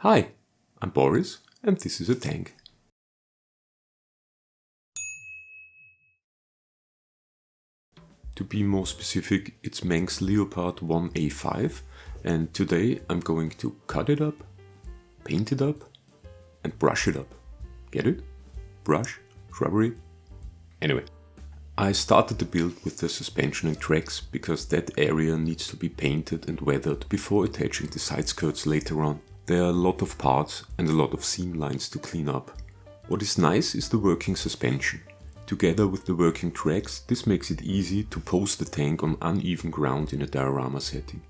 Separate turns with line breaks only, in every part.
Hi, I'm Boris and this is a tank. To be more specific, it's Meng's Leopard 1A5 and today I'm going to cut it up, paint it up and brush it up. Get it? Brush, shrubbery. Anyway, I started the build with the suspension and tracks because that area needs to be painted and weathered before attaching the side skirts later on. There are a lot of parts and a lot of seam lines to clean up. What is nice is the working suspension. Together with the working tracks, this makes it easy to pose the tank on uneven ground in a diorama setting.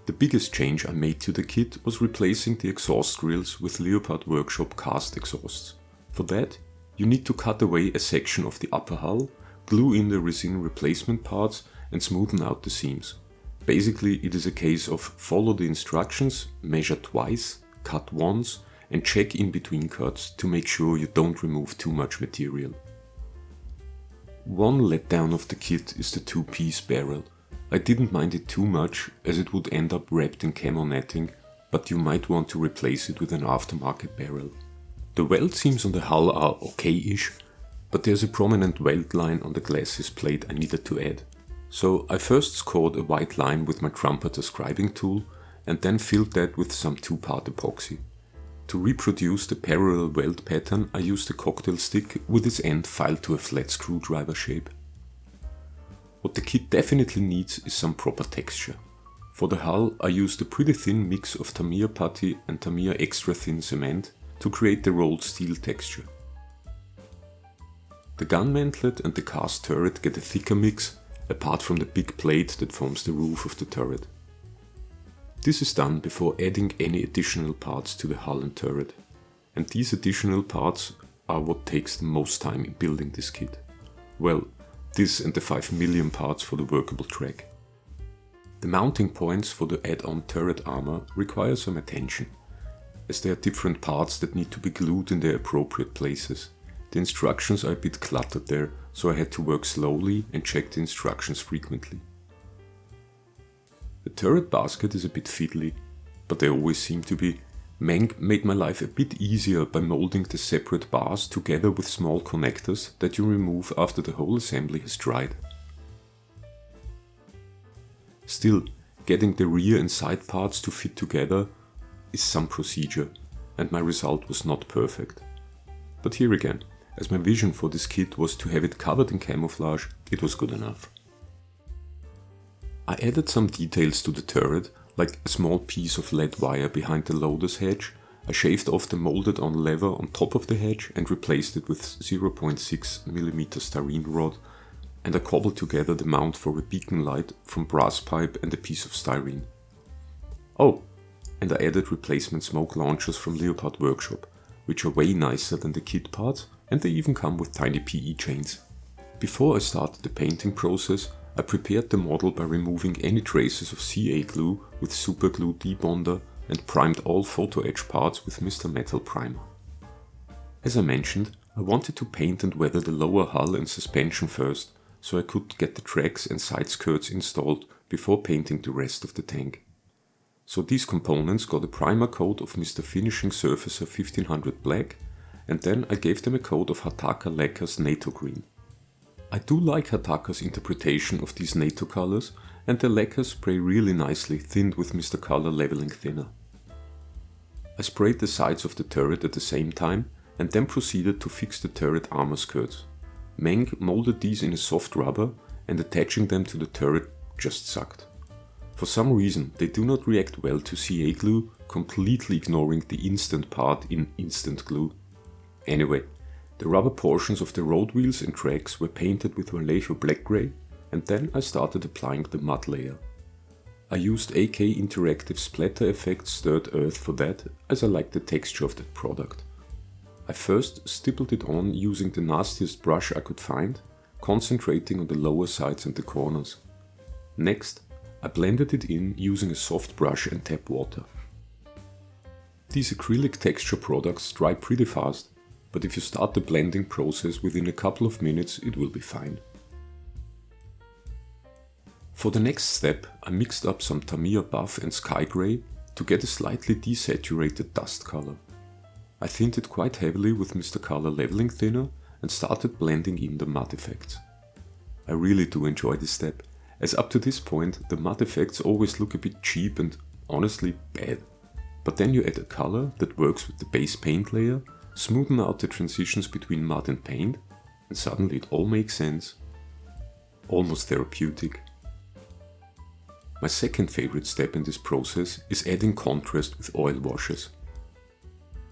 The biggest change I made to the kit was replacing the exhaust grills with Leopard Workshop cast exhausts. For that, you need to cut away a section of the upper hull, glue in the resin replacement parts and smoothen out the seams. Basically, it is a case of follow the instructions, measure twice, cut once and check in between cuts to make sure you don't remove too much material. One letdown of the kit is the two-piece barrel. I didn't mind it too much as it would end up wrapped in camo netting, but you might want to replace it with an aftermarket barrel. The weld seams on the hull are okay-ish, but there's a prominent weld line on the glacis plate I needed to add. So I first scored a white line with my trumpeter scribing tool and then filled that with some 2-part epoxy. To reproduce the parallel weld pattern, I used a cocktail stick with its end filed to a flat screwdriver shape. What the kit definitely needs is some proper texture. For the hull, I used a pretty thin mix of Tamiya putty and Tamiya extra thin cement to create the rolled steel texture. The gun mantlet and the cast turret get a thicker mix, apart from the big plate that forms the roof of the turret. This is done before adding any additional parts to the hull and turret, and these additional parts are what takes the most time in building this kit. Well, this and the 5 million parts for the workable track. The mounting points for the add-on turret armor require some attention, as there are different parts that need to be glued in their appropriate places. The instructions are a bit cluttered there, so I had to work slowly and check the instructions frequently. The turret basket is a bit fiddly, but they always seem to be. Meng made my life a bit easier by molding the separate bars together with small connectors that you remove after the whole assembly has dried. Still, getting the rear and side parts to fit together is some procedure, and my result was not perfect. But here again, as my vision for this kit was to have it covered in camouflage, it was good enough. I added some details to the turret, like a small piece of lead wire behind the loader's hedge. I shaved off the molded on lever on top of the hedge and replaced it with 0.6mm styrene rod, and I cobbled together the mount for a beacon light from brass pipe and a piece of styrene. Oh, and I added replacement smoke launchers from Leopard Workshop, which are way nicer than the kit parts, and they even come with tiny PE chains. Before I started the painting process, I prepared the model by removing any traces of CA glue with super glue debonder and primed all photo etch parts with Mr. Metal Primer. As I mentioned, I wanted to paint and weather the lower hull and suspension first, so I could get the tracks and side skirts installed before painting the rest of the tank. So these components got a primer coat of Mr. Finishing Surfacer 1500 Black, and then I gave them a coat of Hataka Lacquer's NATO Green. I do like Hataka's interpretation of these NATO colors, and the lacquers spray really nicely thinned with Mr. Color Leveling Thinner. I sprayed the sides of the turret at the same time and then proceeded to fix the turret armor skirts. Meng molded these in a soft rubber and attaching them to the turret just sucked. For some reason they do not react well to CA glue, completely ignoring the instant part in instant glue. Anyway, the rubber portions of the road wheels and tracks were painted with Vallejo black grey, and then I started applying the mud layer. I used AK Interactive Splatter Effect Stirred Earth for that, as I liked the texture of that product. I first stippled it on using the nastiest brush I could find, concentrating on the lower sides and the corners. Next, I blended it in using a soft brush and tap water. These acrylic texture products dry pretty fast, but if you start the blending process within a couple of minutes, it will be fine. For the next step, I mixed up some Tamiya Buff and Sky Grey to get a slightly desaturated dust color. I thinned it quite heavily with Mr. Color Leveling Thinner and started blending in the matte effects. I really do enjoy this step, as up to this point the matte effects always look a bit cheap and honestly bad. But then you add a color that works with the base paint layer, smoothen out the transitions between mud and paint, and suddenly it all makes sense. Almost therapeutic. My second favorite step in this process is adding contrast with oil washes.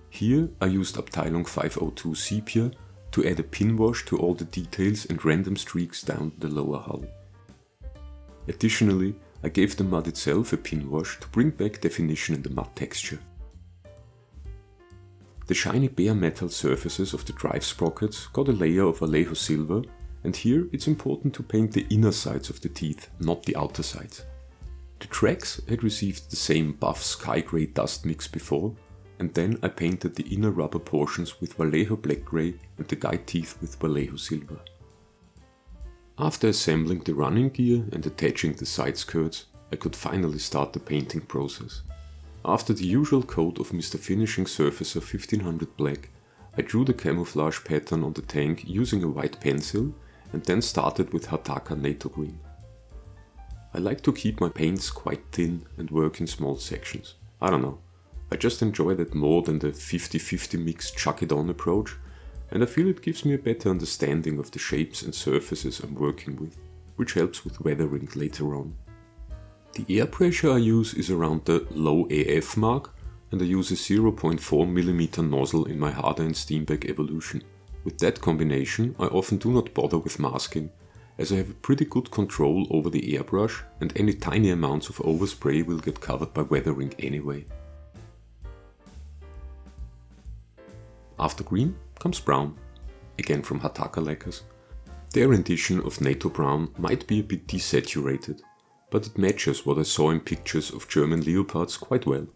Here I used Abteilung 502 Sepia to add a pin wash to all the details and random streaks down the lower hull. Additionally, I gave the mud itself a pin wash to bring back definition in the mud texture. The shiny bare metal surfaces of the drive sprockets got a layer of Vallejo silver, and here it's important to paint the inner sides of the teeth, not the outer sides. The tracks had received the same buff sky grey dust mix before, and then I painted the inner rubber portions with Vallejo black grey and the guide teeth with Vallejo silver. After assembling the running gear and attaching the side skirts, I could finally start the painting process. After the usual coat of Mr. Finishing Surfacer 1500 Black, I drew the camouflage pattern on the tank using a white pencil and then started with Hataka NATO Green. I like to keep my paints quite thin and work in small sections. I don't know, I just enjoy that more than the 50-50 mix chuck it on approach, and I feel it gives me a better understanding of the shapes and surfaces I'm working with, which helps with weathering later on. The air pressure I use is around the low AF mark, and I use a 0.4mm nozzle in my Harder and Steenbeck Evolution. With that combination I often do not bother with masking, as I have a pretty good control over the airbrush and any tiny amounts of overspray will get covered by weathering anyway. After green comes brown, again from Hataka lacquers. Their rendition of NATO brown might be a bit desaturated, but it matches what I saw in pictures of German Leopards quite well.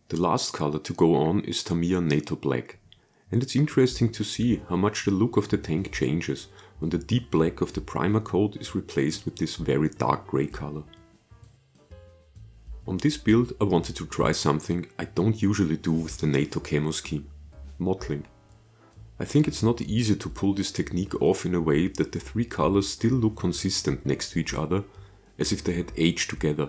The last color to go on is Tamiya NATO black, and it's interesting to see how much the look of the tank changes when the deep black of the primer coat is replaced with this very dark grey color. On this build I wanted to try something I don't usually do with the NATO camo scheme: mottling. I think it's not easy to pull this technique off in a way that the three colors still look consistent next to each other, as if they had aged together.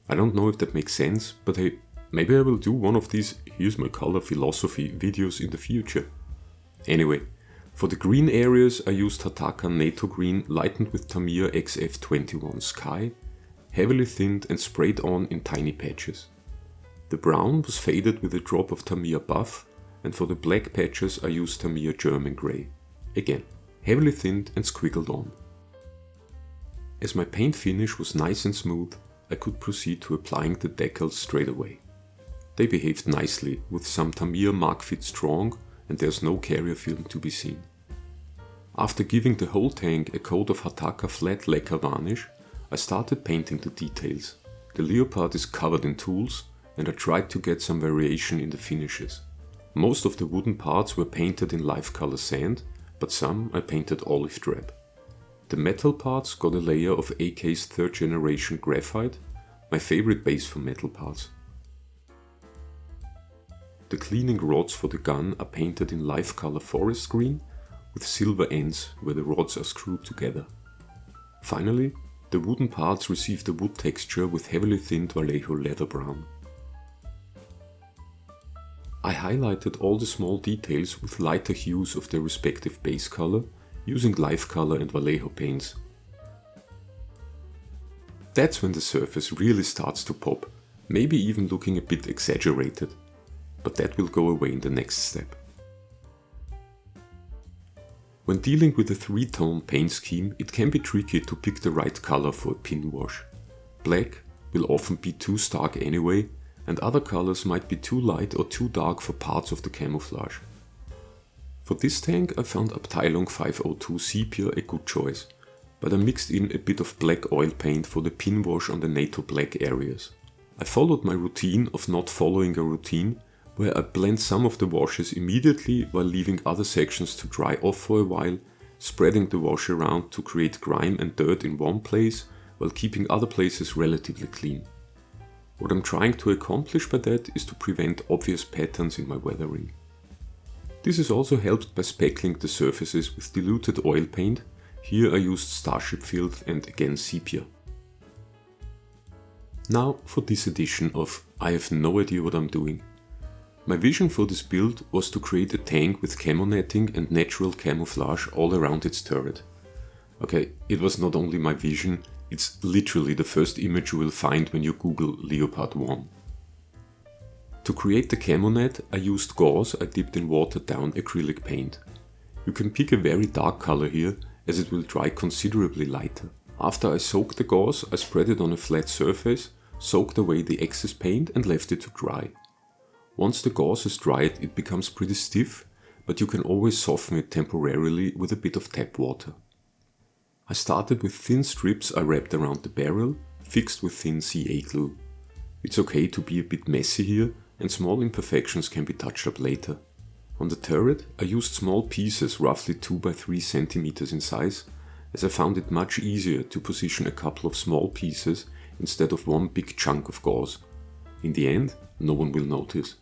I don't know if that makes sense, but hey, maybe I will do one of these "here's my color philosophy" videos in the future. Anyway, for the green areas I used Hataka NATO Green lightened with Tamiya XF21 Sky, heavily thinned and sprayed on in tiny patches. The brown was faded with a drop of Tamiya Buff, and for the black patches I used Tamiya German Grey, again heavily thinned and squiggled on. As my paint finish was nice and smooth, I could proceed to applying the decals straight away. They behaved nicely with some Tamiya Mark Fit Strong, and there's no carrier film to be seen. After giving the whole tank a coat of Hataka flat lacquer varnish, I started painting the details. The Leopard is covered in tools, and I tried to get some variation in the finishes. Most of the wooden parts were painted in live color sand, but some I painted olive drab. The metal parts got a layer of AK's 3rd generation graphite, my favorite base for metal parts. The cleaning rods for the gun are painted in live color forest green, with silver ends where the rods are screwed together. Finally, the wooden parts received a wood texture with heavily thinned Vallejo leather brown. I highlighted all the small details with lighter hues of their respective base color, using live color and Vallejo paints. That's when the surface really starts to pop, maybe even looking a bit exaggerated, but that will go away in the next step. When dealing with a 3-tone paint scheme, it can be tricky to pick the right color for a pin wash. Black will often be too stark anyway, and other colors might be too light or too dark for parts of the camouflage. For this tank I found Abteilung 502 Sepia a good choice, but I mixed in a bit of black oil paint for the pin wash on the NATO black areas. I followed my routine of not following a routine, where I blend some of the washes immediately while leaving other sections to dry off for a while, spreading the wash around to create grime and dirt in one place while keeping other places relatively clean. What I'm trying to accomplish by that is to prevent obvious patterns in my weathering. This is also helped by speckling the surfaces with diluted oil paint. Here I used Starship Filth and again sepia. Now for this edition of I have no idea what I'm doing. My vision for this build was to create a tank with camo netting and natural camouflage all around its turret. Okay, it was not only my vision, it's literally the first image you will find when you Google Leopard 1. To create the camo net, I used gauze I dipped in watered down acrylic paint. You can pick a very dark color here, as it will dry considerably lighter. After I soaked the gauze, I spread it on a flat surface, soaked away the excess paint and left it to dry. Once the gauze is dried, it becomes pretty stiff, but you can always soften it temporarily with a bit of tap water. I started with thin strips I wrapped around the barrel, fixed with thin CA glue. It's okay to be a bit messy here, and small imperfections can be touched up later. On the turret, I used small pieces roughly 2 by 3 cm in size, as I found it much easier to position a couple of small pieces instead of one big chunk of gauze. In the end, no one will notice.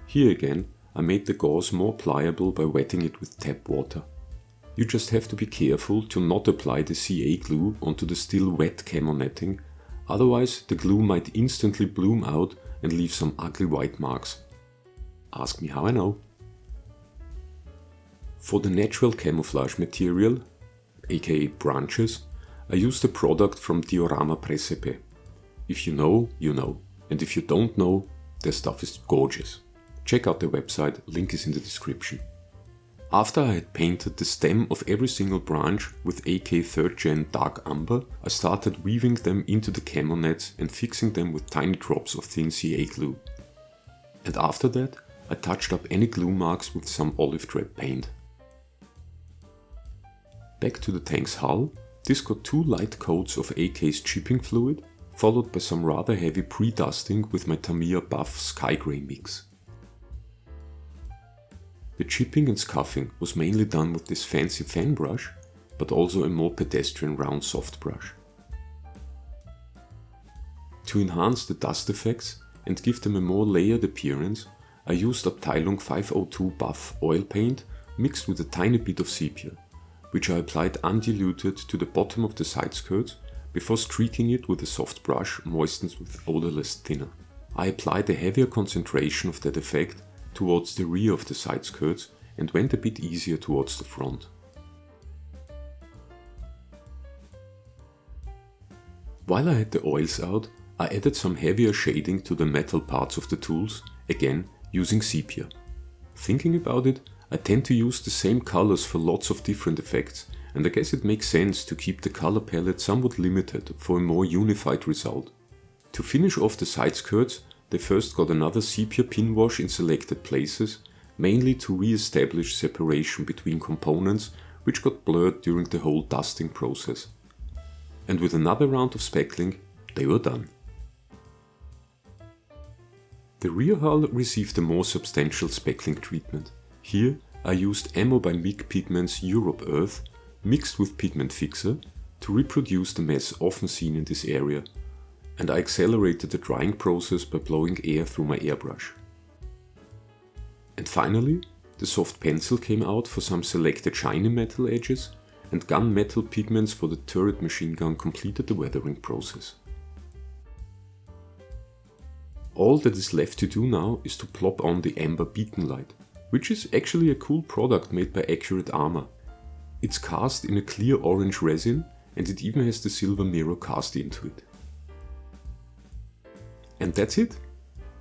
Here again, I made the gauze more pliable by wetting it with tap water. You just have to be careful to not apply the CA glue onto the still wet camo netting, otherwise the glue might instantly bloom out and leave some ugly white marks. Ask me how I know. For the natural camouflage material, aka branches, I used a product from Diorama Presepe. If you know, you know, and if you don't know, their stuff is gorgeous. Check out their website, link is in the description. After I had painted the stem of every single branch with AK 3rd Gen Dark Umber, I started weaving them into the camo nets and fixing them with tiny drops of thin CA glue. And after that, I touched up any glue marks with some olive drab paint. Back to the tank's hull, this got 2 light coats of AK's chipping fluid, followed by some rather heavy pre-dusting with my Tamiya Buff Sky Grey mix. The chipping and scuffing was mainly done with this fancy fan brush, but also a more pedestrian round soft brush. To enhance the dust effects and give them a more layered appearance, I used Abteilung 502 Buff oil paint mixed with a tiny bit of sepia, which I applied undiluted to the bottom of the side skirts before streaking it with a soft brush moistened with odorless thinner. I applied a heavier concentration of that effect towards the rear of the side skirts and went a bit easier towards the front. While I had the oils out, I added some heavier shading to the metal parts of the tools, again using sepia. Thinking about it, I tend to use the same colors for lots of different effects, and I guess it makes sense to keep the color palette somewhat limited for a more unified result. To finish off the side skirts, they first got another sepia pin wash in selected places, mainly to re-establish separation between components which got blurred during the whole dusting process. And with another round of speckling, they were done. The rear hull received a more substantial speckling treatment. Here I used Ammo by MIG Pigments Europe Earth mixed with Pigment Fixer to reproduce the mess often seen in this area, and I accelerated the drying process by blowing air through my airbrush. And finally, the soft pencil came out for some selected shiny metal edges, and gunmetal pigments for the turret machine gun completed the weathering process. All that is left to do now is to plop on the amber beacon light, which is actually a cool product made by Accurate Armor. It's cast in a clear orange resin, and it even has the silver mirror cast into it. And that's it.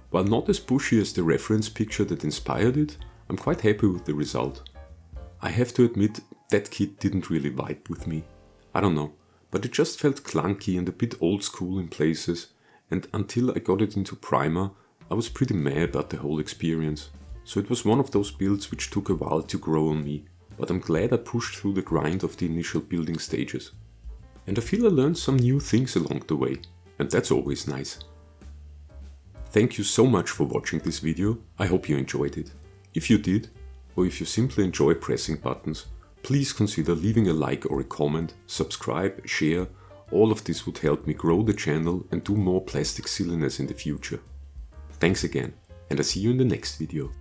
While not as bushy as the reference picture that inspired it, I'm quite happy with the result. I have to admit, that kit didn't really vibe with me. I don't know, but it just felt clunky and a bit old school in places, and until I got it into primer, I was pretty meh about the whole experience. So it was one of those builds which took a while to grow on me, but I'm glad I pushed through the grind of the initial building stages. And I feel I learned some new things along the way, and that's always nice. Thank you so much for watching this video, I hope you enjoyed it. If you did, or if you simply enjoy pressing buttons, please consider leaving a like or a comment, subscribe, share, All of this would help me grow the channel and do more plastic silliness in the future. Thanks again, and I see you in the next video.